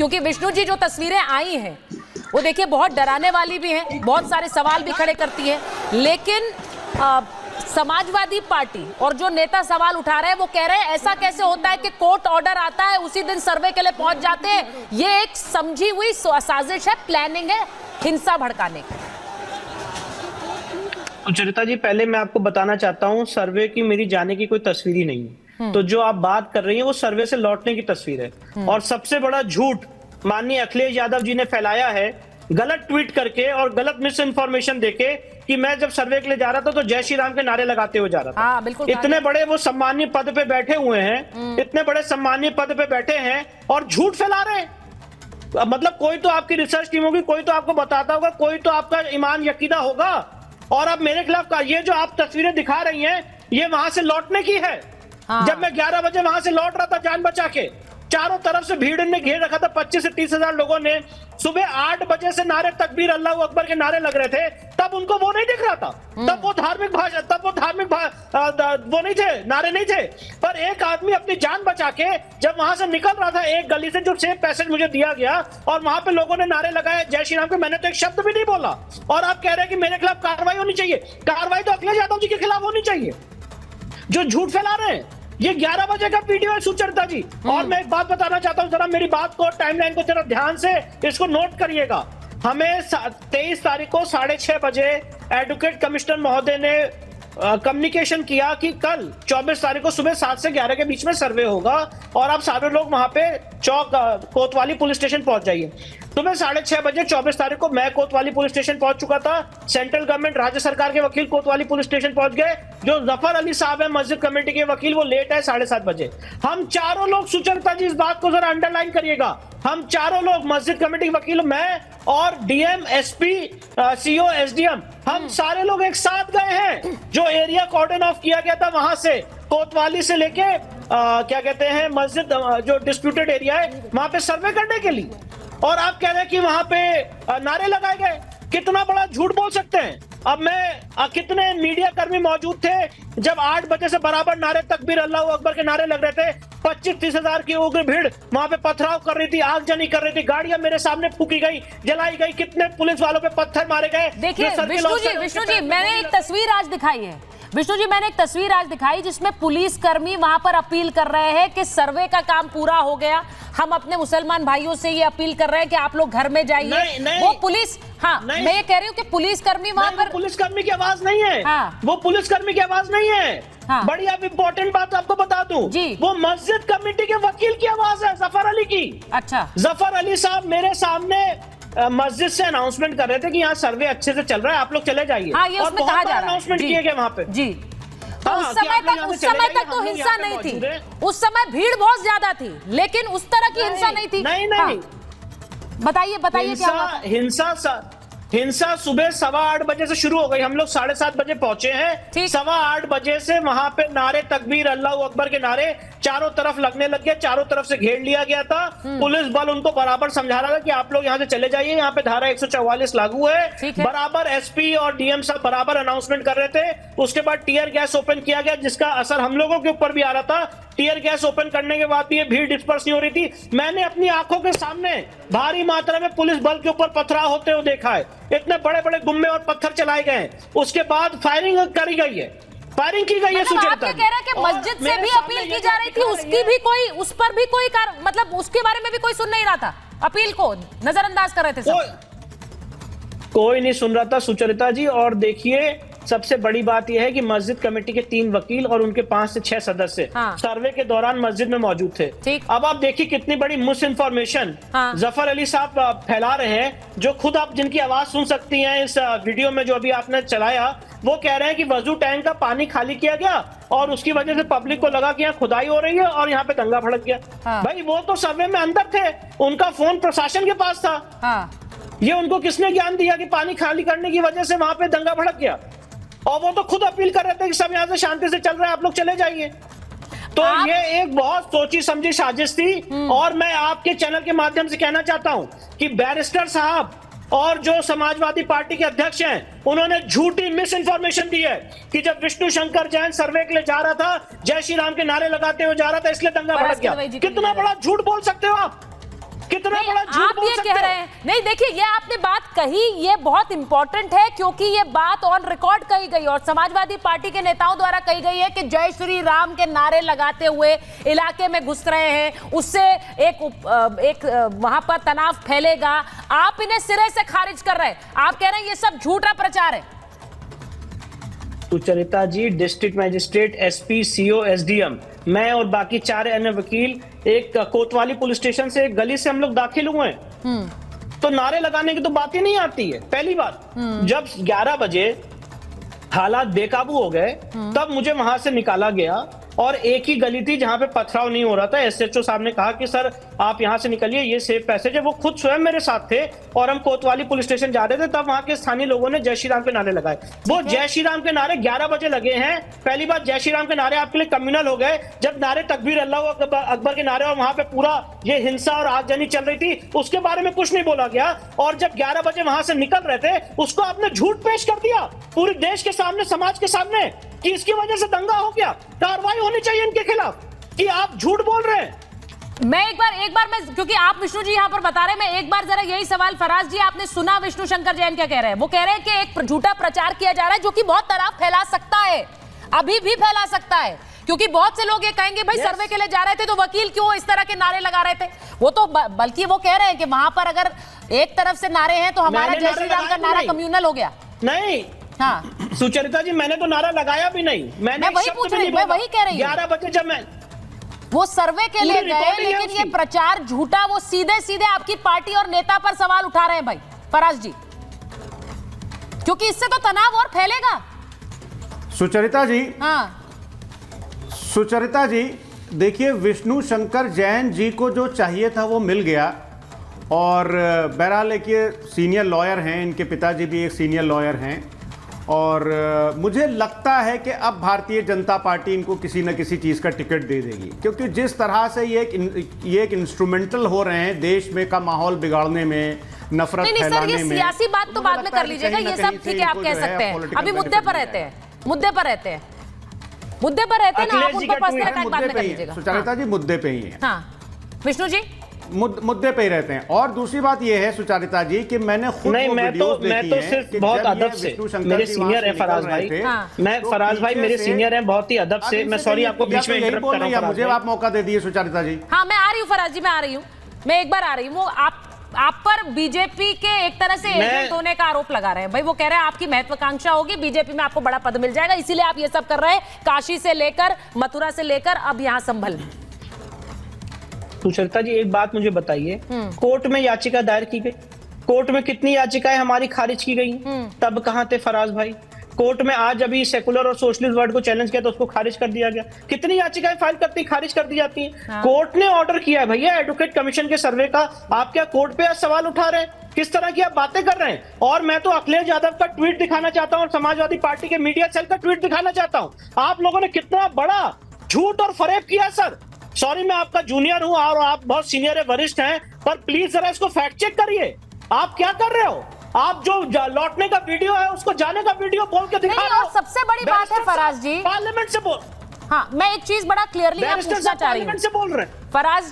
क्योंकि विष्णु जी जो तस्वीरें आई हैं वो देखिए बहुत डराने वाली भी हैं, बहुत सारे सवाल भी खड़े करती हैं, लेकिन समाजवादी पार्टी और जो नेता सवाल उठा रहे हैं वो कह रहे हैं ऐसा कैसे होता है कि कोर्ट ऑर्डर आता है उसी दिन सर्वे के लिए पहुंच जाते हैं, ये एक समझी हुई साजिश है, प्लानिंग है हिंसा भड़काने की। सुचरिता जी, पहले मैं आपको बताना चाहता हूं, सर्वे की मेरी जाने की कोई तस्वीर ही नहीं है। तो जो आप बात कर रही हैं वो सर्वे से लौटने की तस्वीर है। और सबसे बड़ा झूठ माननीय अखिलेश यादव जी ने फैलाया है, गलत ट्वीट करके और गलत मिस इन्फॉर्मेशन देके कि मैं जब सर्वे के लिए जा रहा था तो जय श्री राम के नारे लगाते हुए जा रहा था। बिल्कुल। इतने बड़े वो सम्मानीय पद पे बैठे हुए हैं, इतने बड़े सम्मानीय पद पे बैठे हैं और झूठ फैला रहे हैं। मतलब कोई तो आपकी रिसर्च टीम होगी, कोई तो आपको बताता होगा, कोई तो आपका ईमान यकीदा होगा। और अब मेरे खिलाफ ये जो आप तस्वीरें दिखा रही हैं ये वहां से लौटने की है। जब मैं 11 बजे वहां से लौट रहा था जान बचा के, चारों तरफ से भीड़ ने घेर रखा था, 25 से 30 हजार लोगों ने। सुबह 8 बजे से नारे तकबीर अल्लाह अकबर के नारे लग रहे थे, तब उनको वो नहीं दिख रहा था, तब वो धार्मिक भाषा, तब वो धार्मिक वो नहीं थे, नारे नहीं थे। पर एक आदमी अपनी जान बचा के जब वहां से निकल रहा था एक गली से, जो सेफ पैसेज मुझे दिया गया, और वहां पे लोगों ने नारे लगाए जय श्री राम के, मैंने तो एक शब्द भी नहीं बोला। और आप कह रहे हैं कि मेरे खिलाफ कार्रवाई होनी चाहिए। कार्रवाई तो अखिलेश यादव जी के खिलाफ होनी चाहिए जो झूठ फैला रहे हैं। ये 11 बजे का वीडियो है सुचरिता जी। और मैं एक बात बताना चाहता हूं, जरा मेरी बात को, टाइमलाइन को जरा ध्यान से इसको नोट करिएगा। हमें 23 तारीख को 6:30 बजे एडवोकेट कमिश्नर महोदय ने कम्युनिकेशन किया कि कल 24 तारीख को सुबह 7 से 11 के बीच में सर्वे होगा और आप सारे लोग वहां पे चौक कोतवाली पुलिस स्टेशन पहुंच जाइए। सुबह 6:30 बजे 24 तारीख को मैं कोतवाली पुलिस स्टेशन पहुंच चुका था। सेंट्रल गवर्नमेंट राज्य सरकार के वकील कोतवाली पुलिस स्टेशन पहुंच गए। जो जफर अली साहब है मस्जिद कमेटी के वकील, वो लेट है 7:30 बजे। हम चारों लोग, सुचरिता जी इस बात को जरा अंडरलाइन करिएगा, हम चारों लोग मस्जिद कमेटी के वकील, मैं और डीएम, एसपी, सीओ, एसडीएम, हम सारे लोग एक साथ गए हैं। जो एरिया कॉर्डन ऑफ किया गया था वहां से कोतवाली से लेके क्या कहते हैं मस्जिद जो डिस्प्यूटेड एरिया है वहां पे सर्वे करने के लिए। और आप कह रहे हैं कि वहां पे नारे लगाए गए। कितना बड़ा झूठ बोल सकते हैं। अब मैं कितने मीडिया कर्मी मौजूद थे जब 8 बजे से बराबर नारे तकबीर अल्लाह अकबर के नारे लग रहे थे। 25-30 हजार की उग्र भीड़ वहां पे पथराव कर रही थी, आगजनी कर रही थी, गाड़ियां मेरे सामने फूकी गई, जलाई गई, कितने पुलिस वालों पे पत्थर मारे गए। देखिए विष्णु जी मैंने एक तस्वीर आज दिखाई है, विष्णु जी मैंने एक तस्वीर आज दिखाई जिसमें पुलिस कर्मी वहां पर अपील कर रहे हैं कि सर्वे का काम पूरा हो गया, हम अपने मुसलमान भाइयों से ये अपील कर रहे हैं कि आप लोग घर में जाइए। वो पुलिस, मैं ये कह रही हूँ कि पुलिसकर्मी वहां पर, पुलिसकर्मी की आवाज नहीं है। वो पुलिसकर्मी की आवाज नहीं है। बड़ी अब इंपॉर्टेंट बात आपको बता दूं, वो मस्जिद कमेटी के वकील की आवाज है, जफर अली की। अच्छा, जफर अली साहब मेरे सामने मस्जिद से अनाउंसमेंट कर रहे थे कि यहाँ सर्वे अच्छे से चल रहा है, आप लोग चले जाइए। और बहुत बड़ा अनाउंसमेंट किए गए वहां पे। जी, उस समय तक तो हिंसा नहीं थी, उस समय भीड़ बहुत ज्यादा थी, लेकिन उस तरह की हिंसा नहीं थी। नहीं, बताइए क्या हिंसा सुबह 7:15 बजे से शुरू हो गई। हम लोग 7:30 बजे पहुंचे हैं। 7:15 बजे से वहां पे नारे तकबीर अल्लाह अकबर के नारे चारों तरफ लगने लग गए, चारों तरफ से घेर लिया गया था। पुलिस बल उनको बराबर समझा रहा था कि आप लोग यहाँ से चले जाइए, यहाँ पे धारा 144 लागू है। बराबर एसपी और डीएम साहब बराबर अनाउंसमेंट कर रहे थे। उसके बाद टीयर गैस ओपन किया गया जिसका असर हम लोगों के ऊपर भी आ रहा था। टीयर गैस ओपन करने के बाद भी ये भीड़ डिस्पर्स नहीं हो रही थी। मैंने अपनी आंखों के सामने भारी मात्रा में पुलिस बल के ऊपर पथराव होते हुए देखा है। इतने बड़े बड़े गुम्मे और पत्थर चलाए गए हैं। उसके बाद फायरिंग करी गई है, फायरिंग की गई है। मतलब आप कह रहे हैं कि मस्जिद से भी अपील की जा रही थी, उसकी भी कोई, उस पर भी कोई मतलब उसके बारे में भी कोई सुन नहीं रहा था, अपील को नजरअंदाज कर रहे थे सब। कोई नहीं सुन रहा था सुचरिता जी। और देखिए सबसे बड़ी बात यह है कि मस्जिद कमेटी के 3 वकील और उनके 5 से 6 सदस्य सर्वे के दौरान मस्जिद में मौजूद थे। अब आप देखिए कितनी बड़ी मिस इन्फॉर्मेशन जफर अली साहब फैला रहे हैं, जो खुद आप जिनकी आवाज सुन सकती हैं इस वीडियो में जो अभी आपने चलाया। वो कह रहे हैं कि वजू टैंक का पानी खाली किया गया और उसकी वजह से पब्लिक को लगा कि यहाँ खुदाई हो रही है और यहाँ पे दंगा भड़क गया। भाई वो तो सर्वे में अंदर थे, उनका फोन प्रशासन के पास था। ये उनको किसने ज्ञान दिया कि पानी खाली करने की वजह से वहां पे दंगा भड़क गया? और वो तो खुद अपील कर रहे थे कि सब यहाँ से शांति से चल रहा है, आप लोग चले जाइए। तो ये एक बहुत सोची समझी साजिश थी। और मैं आपके चैनल के माध्यम से कहना चाहता हूं कि बैरिस्टर साहब और जो समाजवादी पार्टी के अध्यक्ष हैं उन्होंने झूठी मिस इन्फॉर्मेशन दी है कि जब विष्णु शंकर जैन सर्वे के लिए जा रहा था, जय श्री राम के नारे लगाते हुए जा रहा था, इसलिए दंगा भड़क गया। कितना बड़ा झूठ बोल सकते हो आप? कितना नहीं, बड़ा झूठ आप बोल ये सकते कह हो? रहे हैं, नहीं देखिए ये आपने बात कही, ये बहुत इंपॉर्टेंट है क्योंकि ये बात ऑन रिकॉर्ड कही गई और समाजवादी पार्टी के नेताओं द्वारा कही गई है कि जय श्री राम के नारे लगाते हुए इलाके में घुस रहे हैं, उससे एक वहां पर तनाव फैलेगा। आप इन्हें सिरे से खारिज कर रहे हैं, आप कह रहे हैं ये सब झूठा प्रचार है। Sucharita ji, district magistrate, SP, CO, SDM, मैं और बाकी 4 अन्य वकील एक कोतवाली पुलिस स्टेशन से एक गली से हम लोग दाखिल हुए हैं, तो नारे लगाने की तो बात ही नहीं आती है। पहली बात, जब 11 बजे हालात बेकाबू हो गए तब मुझे वहां से निकाला गया और एक ही गली थी जहां पे पथराव नहीं हो रहा था। एसएचओ साहब ने कहा कि सर आप यहां से निकलिए, ये सेफ पैसेज है। वो खुद स्वयं मेरे साथ थे और हम कोतवाली पुलिस स्टेशन जा रहे थे, तब वहां के स्थानीय लोगों ने जय श्री राम के नारे लगाए। वो जय श्री राम के नारे 11 बजे लगे हैं। पहली बात, जय श्री राम के नारे आपके लिए कम्युनल हो गए। जब नारे तकबीर अल्लाह अकबर के नारे और वहां पे पूरा ये हिंसा और आगजनी चल रही थी, उसके बारे में कुछ नहीं बोला गया। और जब 11 बजे वहां से निकल रहे थे, उसको आपने झूठ पेश कर दिया पूरे देश के सामने, समाज के सामने, कि इसकी वजह से दंगा हो गया। कार्रवाई होनी चाहिए इनके खिलाफ कि आप झूठ बोल रहे हैं। मैं एक बार मैं, क्योंकि आप विष्णु जी यहां पर बता रहे हैं, मैं एक बार जरा यही सवाल, फराज जी आपने सुना विष्णु शंकर जैन क्या कह रहे हैं? वो कह रहे हैं कि एक झूठा प्रचार किया जा रहा है जो कि बहुत तनाव फैला सकता है, अभी भी फैला सकता है, क्योंकि बहुत से लोग ये कहेंगे भाई सर्वे के लिए जा रहे थे तो वकील क्यों इस तरह के नारे लगा रहे थे। वो तो बल्कि वो कह रहे हैं कि वहां पर अगर एक तरफ से नारे हैं तो हमारा जय श्री राम का नारा कम्युनल हो गया। नहीं, हाँ सुचरिता जी, मैंने तो नारा लगाया भी नहीं। मैं वही पूछ रही हूँ, मैं वही कह रही हूँ। 11 बजे जब मैं वो सर्वे के लिए गए, लेकिन ये प्रचार झूठा, वो सीधे सीधे आपकी पार्टी और नेता पर सवाल उठा रहे हैं भाई फराज जी, क्योंकि इससे तो तनाव और फैलेगा। सुचरिता जी, हाँ सुचरिता जी, देखिए विष्णु शंकर जैन जी को जो चाहिए था वो मिल गया और बहरहाल एक ये सीनियर लॉयर हैं, इनके पिताजी भी एक सीनियर लॉयर हैं और मुझे लगता है कि अब भारतीय जनता पार्टी इनको किसी न किसी चीज़ का टिकट दे देगी, क्योंकि जिस तरह से ये एक इंस्ट्रूमेंटल हो रहे हैं देश में का माहौल बिगाड़ने में, नफरत फैलाने में। सियासी बात तो बाद में कर लीजिएगा, ये सब ठीक है आप कह सकते हैं, अभी मुद्दे पर रहते हैं, मुद्दे पर रहते हैं ना, आप उनको पर्सनल अटैक बाद में कर लीजिएगा। सुचरिता जी मुद्दे पे ही है। हाँ विष्णु जी, मुद्दे पे ही रहते हैं। और दूसरी बात यह है सुचरिता जी कि मैंने खुद नहीं, मैं तो सिर्फ बहुत अदब से, मेरे सीनियर है फराज भाई, मैं फराज भाई मेरे सीनियर हैं बहुत ही अदब से, मैं सॉरी आपको बीच में इंटरप्ट कर रहा हूं, मुझे आप मौका दे दिए सुचरिता जी। हाँ मैं आ रही हूँ फराज जी, मैं आ रही हूँ, मैं एक बार आ रही हूँ। वो आप पर बीजेपी के एक तरह से एजेंट होने का आरोप लगा रहे हैं भाई। वो कह रहे हैं आपकी महत्वाकांक्षा होगी, बीजेपी में आपको बड़ा पद मिल जाएगा, इसीलिए आप ये सब कर रहे हैं, काशी से लेकर मथुरा से लेकर अब यहाँ संभल में। सुचरिता जी एक बात मुझे बताइए, कोर्ट में याचिका दायर की गई, कोर्ट में कितनी याचिकाएं हमारी खारिज की गई, तब कहां थे फराज भाई? कोर्ट में आज अभी सेकुलर और सोशलिस्ट वर्ड को चैलेंज किया तो उसको खारिज कर दिया गया। कितनी याचिकाएं फाइल करती खारिज कर दी जाती हैं। हाँ। कोर्ट ने ऑर्डर किया है भैया एडवोकेट कमीशन के सर्वे का, आप क्या कोर्ट पे आज सवाल उठा रहे हैं? किस तरह की आप बातें कर रहे हैं? और मैं तो अखिलेश यादव का ट्वीट दिखाना चाहता हूँ और समाजवादी पार्टी के मीडिया सेल का ट्वीट दिखाना चाहता हूँ। आप लोगों ने कितना बड़ा झूठ और फरेब किया सर। सॉरी मैं आपका जूनियर हूं और आप बहुत सीनियर है, वरिष्ठ हैं, पर प्लीज जरा इसको फैक्ट चेक करिए। आप क्या कर रहे हो? आप जो लौटने का वीडियो है उसको जाने का वीडियो बोल के दिखा रहे हो। और सबसे बड़ी बात है फराज जी, पार्लियामेंट से बोल, हाँ मैं एक चीज बड़ा क्लियरली पूछना चाह रही हूँ से बोल रहे हैं फराज